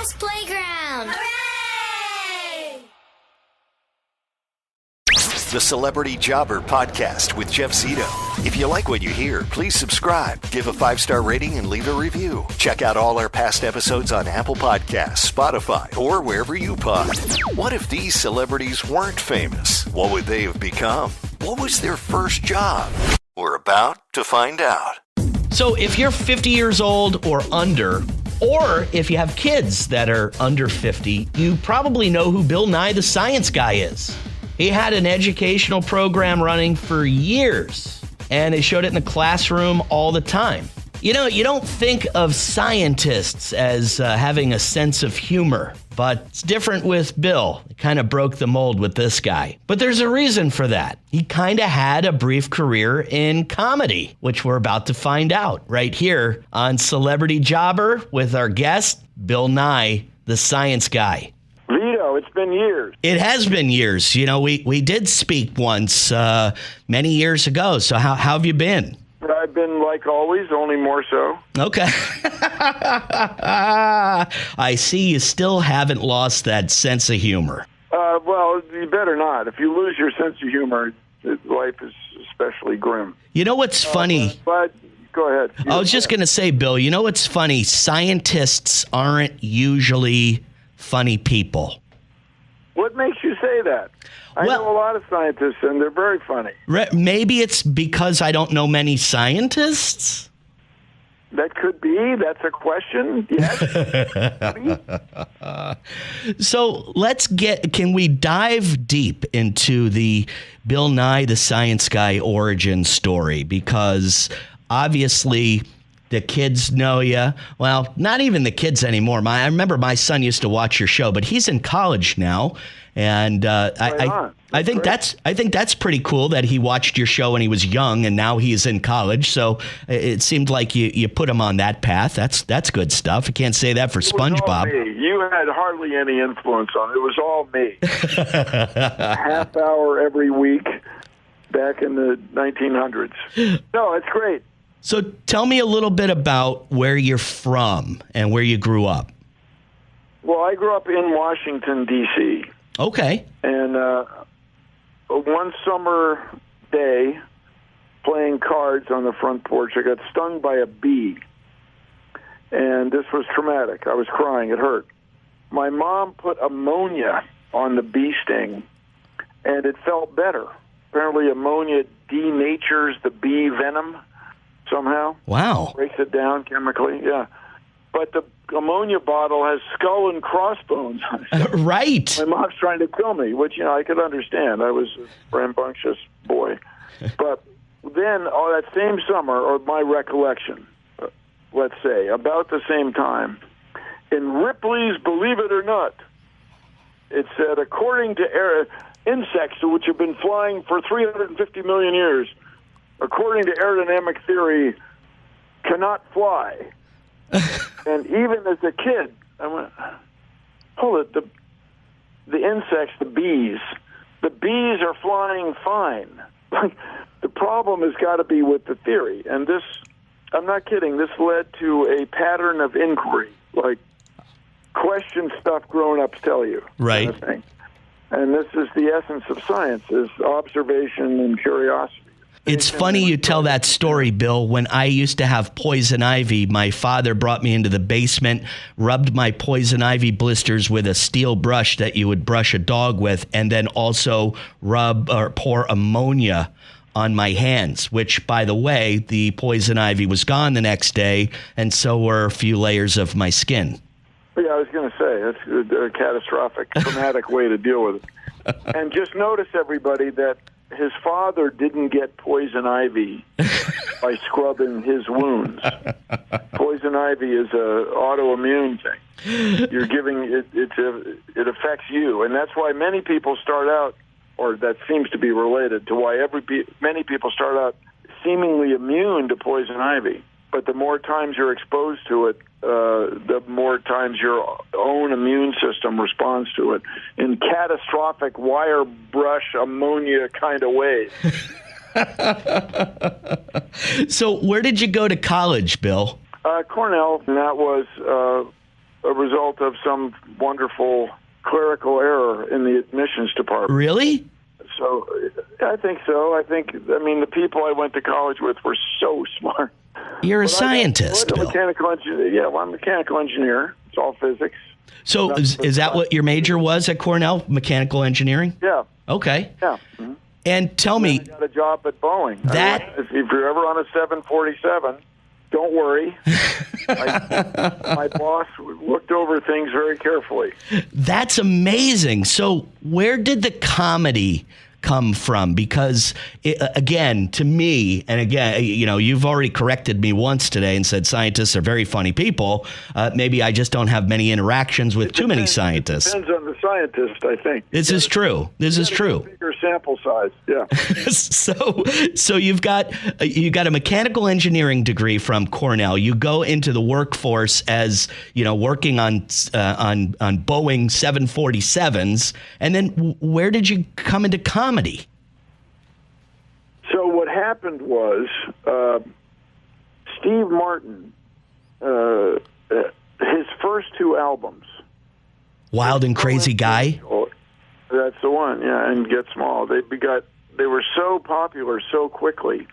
Podcast Playground. Hooray! The Celebrity Jobber Podcast with Jeff Zito. If you like what you hear, please subscribe, give a 5-star rating, and leave a review. Check out all our past episodes on Apple Podcasts, Spotify, or wherever you pod. What if these celebrities weren't famous? What would they have become? What was their first job? We're about to find out. So if you're 50 years old or under, or if you have kids that are under 50, you probably know who Bill Nye the Science Guy is. He had an educational program running for years, and they showed it in the classroom all the time. You know, you don't think of scientists as having a sense of humor, but it's different with Bill. It kind of broke the mold with this guy. But there's a reason for that. He kind of had a brief career in comedy, which we're about to find out right here on Celebrity Jobber with our guest, Bill Nye, the Science Guy. Vito, it's been years. It has been years. You know, we did speak once many years ago. So how have you been? I've been like always, only more so. Okay. I see you still haven't lost that sense of humor. Well, you better not. If you lose your sense of humor, life is especially grim. You know what's funny? But go ahead. I was just going to say, Bill, you know what's funny? Scientists aren't usually funny people. What makes you say that? I know a lot of scientists, and they're very funny. Maybe it's because I don't know many scientists? That could be. That's a question. Yes. So can we dive deep into the Bill Nye the Science Guy origin story? Because obviously the kids know you. Well, not even the kids anymore. I remember my son used to watch your show, but he's in college now. And I think that's pretty cool that he watched your show when he was young and now he's in college. So it seemed like you put him on that path. That's good stuff. I can't say that for SpongeBob. You had hardly any influence on it. It was all me. Half hour every week back in the 1900s. No, it's great. So tell me a little bit about where you're from and where you grew up. Well, I grew up in Washington, D.C. Okay. And one summer day, playing cards on the front porch, I got stung by a bee. And this was traumatic. I was crying. It hurt. My mom put ammonia on the bee sting, and it felt better. Apparently, ammonia denatures the bee venom somehow. Wow. Breaks it down chemically, yeah. But the ammonia bottle has skull and crossbones on it. Right. My mom's trying to kill me, which, I could understand. I was a rambunctious boy. But then, that same summer, or my recollection, let's say, about the same time, in Ripley's Believe It or Not, it said, according to insects which have been flying for 350 million years, according to aerodynamic theory, cannot fly. And even as a kid, I went, hold it, the insects, the bees are flying fine. The problem has got to be with the theory. And this, I'm not kidding, this led to a pattern of inquiry, like question stuff grown-ups tell you. Right. Kind of thing. And this is the essence of science, is observation and curiosity. It's funny you tell that story, Bill. When I used to have poison ivy, my father brought me into the basement, rubbed my poison ivy blisters with a steel brush that you would brush a dog with, and then also rub or pour ammonia on my hands, which, by the way, the poison ivy was gone the next day, and so were a few layers of my skin. Yeah, I was going to say, that's a catastrophic, traumatic way to deal with it. And just notice, everybody, that his father didn't get poison ivy by scrubbing his wounds. Poison ivy is a autoimmune thing. You're giving it affects you, and that's why many people start out, or that seems to be related to why many people start out seemingly immune to poison ivy. But the more times you're exposed to it, the more times your own immune system responds to it in catastrophic wire brush ammonia kind of ways. So where did you go to college, Bill? Cornell, and that was a result of some wonderful clerical error in the admissions department. Really? So I think so. I mean, the people I went to college with were so smart. You're a But scientist, I'm a Bill. mechanical engineer. Yeah, well, I'm a mechanical engineer. It's all physics. So is that what your major was at Cornell, mechanical engineering? Yeah, Okay. yeah. Mm-hmm. And tell I me, got a job at Boeing. That- If you're ever on a 747, don't worry. My boss looked over things very carefully. that's amazing. So where did the comedy come from? Because again, to me, and again, you've already corrected me once today and said scientists are very funny people. Maybe I just don't have many interactions with too many scientists. Depends on the scientist, I think. This is true. This is true. Bigger sample size. Yeah. So you've got a mechanical engineering degree from Cornell. You go into the workforce as working on Boeing 747s, and then where did you come into comedy? So what happened was Steve Martin, his first two albums. Wild and Crazy Guy. That's the one, yeah, and Get Small. They were so popular so quickly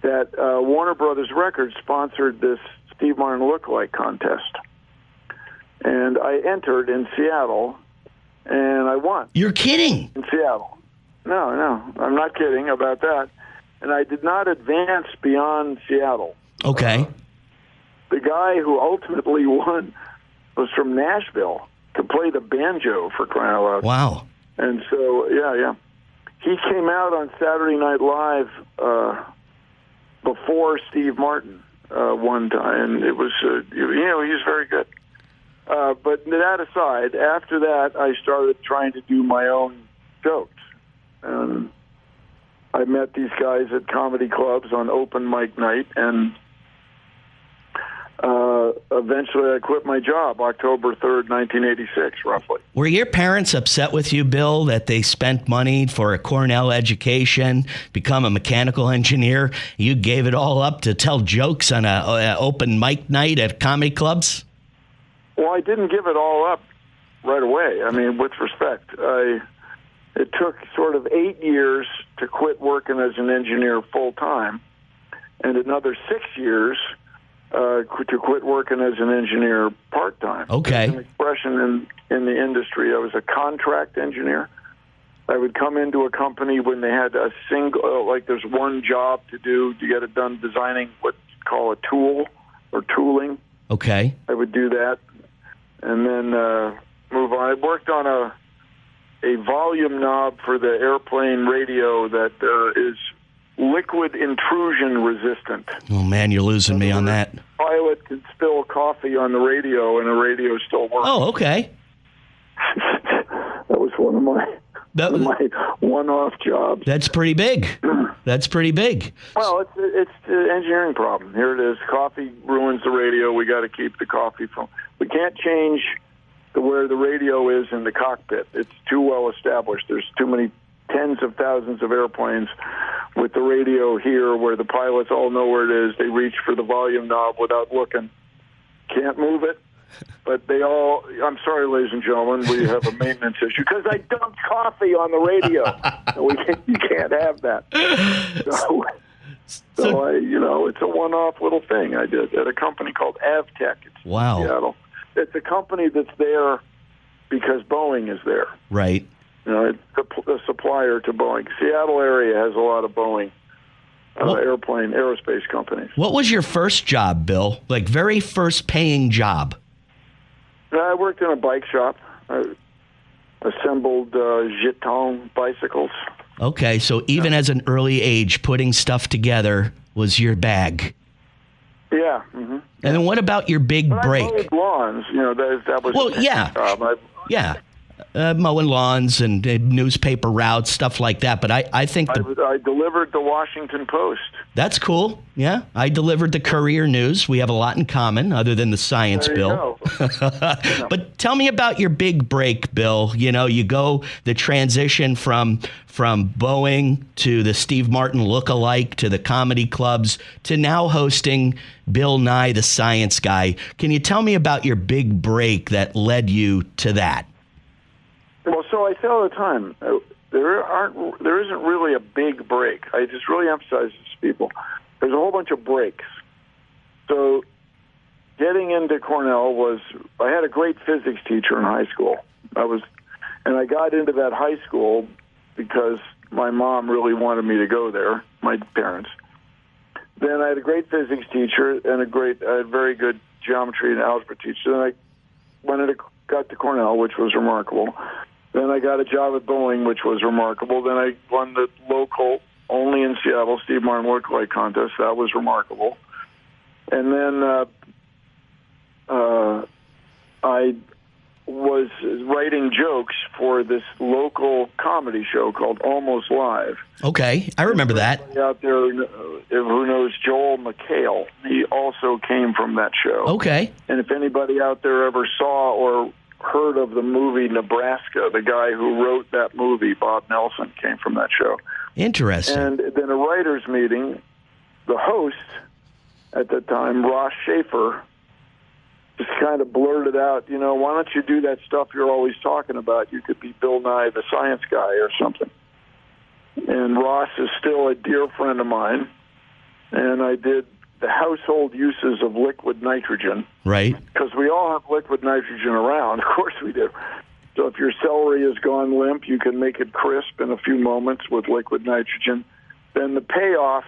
that Warner Brothers Records sponsored this Steve Martin lookalike contest. And I entered in Seattle, and I won. You're kidding. In Seattle. No, I'm not kidding about that. And I did not advance beyond Seattle. Okay. The guy who ultimately won was from Nashville, could play the banjo, for crying out loud. Wow. And so, yeah. He came out on Saturday Night Live before Steve Martin one time, and it was, he was very good. But that aside, after that, I started trying to do my own jokes. And I met these guys at comedy clubs on open mic night, and eventually I quit my job, October 3rd, 1986, roughly. Were your parents upset with you, Bill, that they spent money for a Cornell education, become a mechanical engineer? You gave it all up to tell jokes on a open mic night at comedy clubs? Well, I didn't give it all up right away. I mean, with respect, it took sort of 8 years to quit working as an engineer full-time, and another 6 years to quit working as an engineer part-time. Okay. There's an expression in the industry. I was a contract engineer. I would come into a company when they had a single, like there's one job to do to get it done designing what's called a tool or tooling. Okay. I would do that and then move on. I worked on a volume knob for the airplane radio that is liquid intrusion resistant. Oh, man, you're losing me on that. Pilot could spill coffee on the radio, and the radio still works. Oh, okay. That was one of my one-off jobs. That's pretty big. That's pretty big. Well, it's an engineering problem. Here it is. Coffee ruins the radio. We got to keep the coffee from. We can't change where the radio is in the cockpit. It's too well established. There's too many tens of thousands of airplanes with the radio here where the pilots all know where it is. They reach for the volume knob without looking. Can't move it. But they all, I'm sorry, ladies and gentlemen, we have a maintenance issue because I dumped coffee on the radio. You can't have that. So it's a one-off little thing I did at a company called Avtech. It's Wow. in Seattle. It's a company that's there because Boeing is there. Right. It's a supplier to Boeing. Seattle area has a lot of Boeing aerospace companies. What was your first job, Bill? Like very first paying job? I worked in a bike shop. I assembled Jeton bicycles. Okay, so even as an early age, putting stuff together was your bag. Yeah. Mm-hmm. And then what about your big break? I mowed lawns. That was a job. Yeah. Mowing lawns and newspaper routes, stuff like that. But I think I delivered the Washington Post. That's cool. Yeah. I delivered the Courier News. We have a lot in common other than the science, There you Bill. go. But tell me about your big break, Bill. You go the transition from Boeing to the Steve Martin lookalike to the comedy clubs to now hosting Bill Nye the Science Guy. Can you tell me about your big break that led you to that? Well, so I say all the time, there isn't really a big break. I just really emphasize this to people. There's a whole bunch of breaks. So getting into Cornell I had a great physics teacher in high school. I got into that high school because my mom really wanted me to go there, my parents. Then I had a great physics teacher and a very good geometry and algebra teacher. Then I got to Cornell, which was remarkable. Then I got a job at Boeing, which was remarkable. Then I won the local, only in Seattle, Steve Martin lookalike contest. That was remarkable. And then I was writing jokes for this local comedy show called Almost Live. Okay, I remember that. Everybody out there who knows Joel McHale, he also came from that show. Okay. And if anybody out there ever saw or heard of the movie Nebraska, the guy who wrote that movie, Bob Nelson, came from that show. Interesting. And then a writer's meeting, the host at the time, Ross Schaefer, just kind of blurted out, why don't you do that stuff you're always talking about? You could be Bill Nye the Science Guy or something. And Ross is still a dear friend of mine. And I did the household uses of liquid nitrogen. Right. Because we all have liquid nitrogen around. Of course we do. So if your celery has gone limp, you can make it crisp in a few moments with liquid nitrogen. Then the payoff,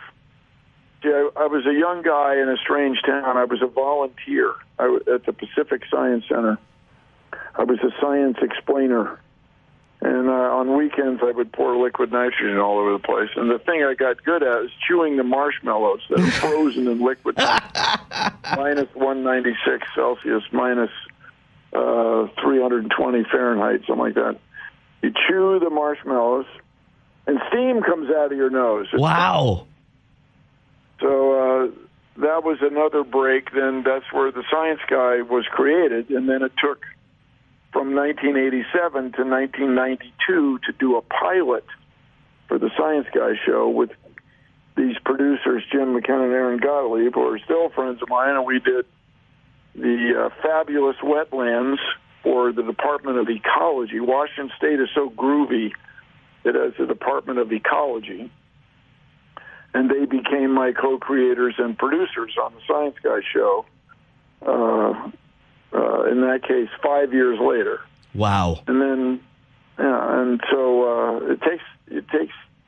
I was a young guy in a strange town. I was a volunteer at the Pacific Science Center. I was a science explainer. And on weekends, I would pour liquid nitrogen all over the place. And the thing I got good at is chewing the marshmallows that are frozen in liquid minus 196 Celsius, minus 320 Fahrenheit, something like that. You chew the marshmallows, and steam comes out of your nose. Wow. So that was another break. Then that's where the Science Guy was created. And then it took from 1987 to 1992 to do a pilot for the Science Guy show with these producers, Jim McKenna and Aaron Gottlieb, who are still friends of mine, and we did the fabulous wetlands for the Department of Ecology. Washington State is so groovy, it has a Department of Ecology, and they became my co-creators and producers on the Science Guy show. In that case, 5 years later. Wow. And then, and so it takes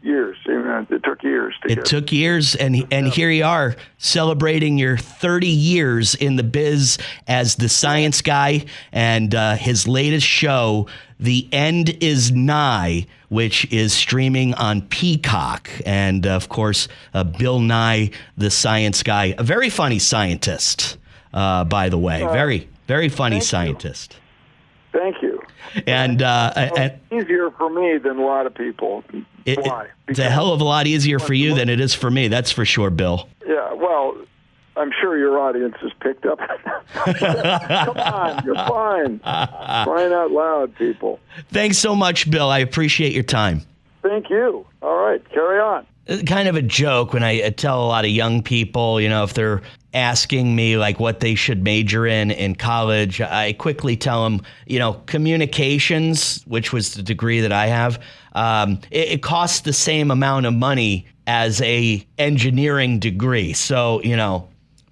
years. It took years to get. It took years, and here you are celebrating your 30 years in the biz as the Science Guy, and his latest show, The End Is Nigh, which is streaming on Peacock. And, of course, Bill Nye, the Science Guy, a very funny scientist, by the way. Very, very funny scientist. Thank you. And easier for me than a lot of people. Why? It's a hell of a lot easier for you than it is for me. That's for sure, Bill. Yeah, well, I'm sure your audience has picked up. Come on, you're fine. Crying out loud, people. Thanks so much, Bill. I appreciate your time. Thank you. All right, carry on. Kind of a joke when I tell a lot of young people, if they're asking me like what they should major in college, I quickly tell them, communications, which was the degree that I have, it costs the same amount of money as a engineering degree. So,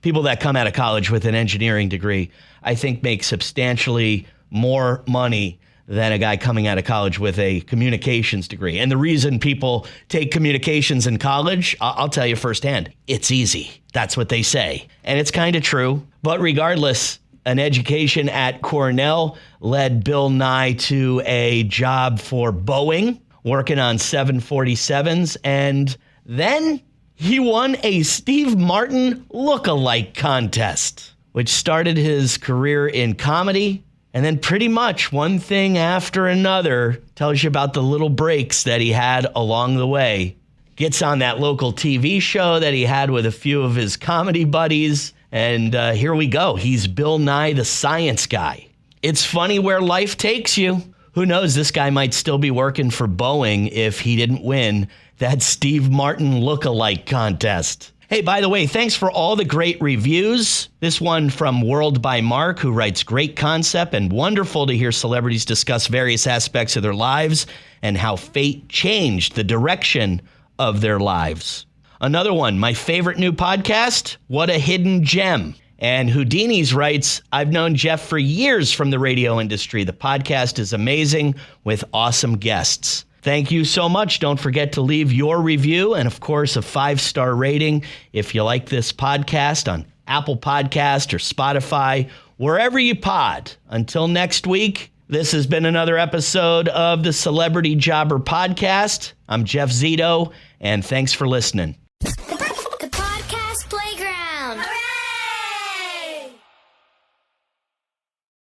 people that come out of college with an engineering degree, I think make substantially more money than a guy coming out of college with a communications degree. And the reason people take communications in college, I'll tell you firsthand, it's easy. That's what they say. And it's kind of true. But regardless, an education at Cornell led Bill Nye to a job for Boeing, working on 747s. And then he won a Steve Martin lookalike contest, which started his career in comedy. And then pretty much one thing after another tells you about the little breaks that he had along the way. gets on that local TV show that he had with a few of his comedy buddies. And here we go. He's Bill Nye the Science Guy. It's funny where life takes you. Who knows, this guy might still be working for Boeing if he didn't win that Steve Martin look-alike contest. Hey, by the way, thanks for all the great reviews. This one from World by Mark, who writes, great concept and wonderful to hear celebrities discuss various aspects of their lives and how fate changed the direction of their lives. Another one, my favorite new podcast, What a Hidden Gem. And Houdini's writes, I've known Jeff for years from the radio industry. The podcast is amazing with awesome guests. Thank you so much. Don't forget to leave your review and, of course, a 5-star rating if you like this podcast on Apple Podcast or Spotify, wherever you pod. Until next week, this has been another episode of the Celebrity Jobber Podcast. I'm Jeff Zito, and thanks for listening.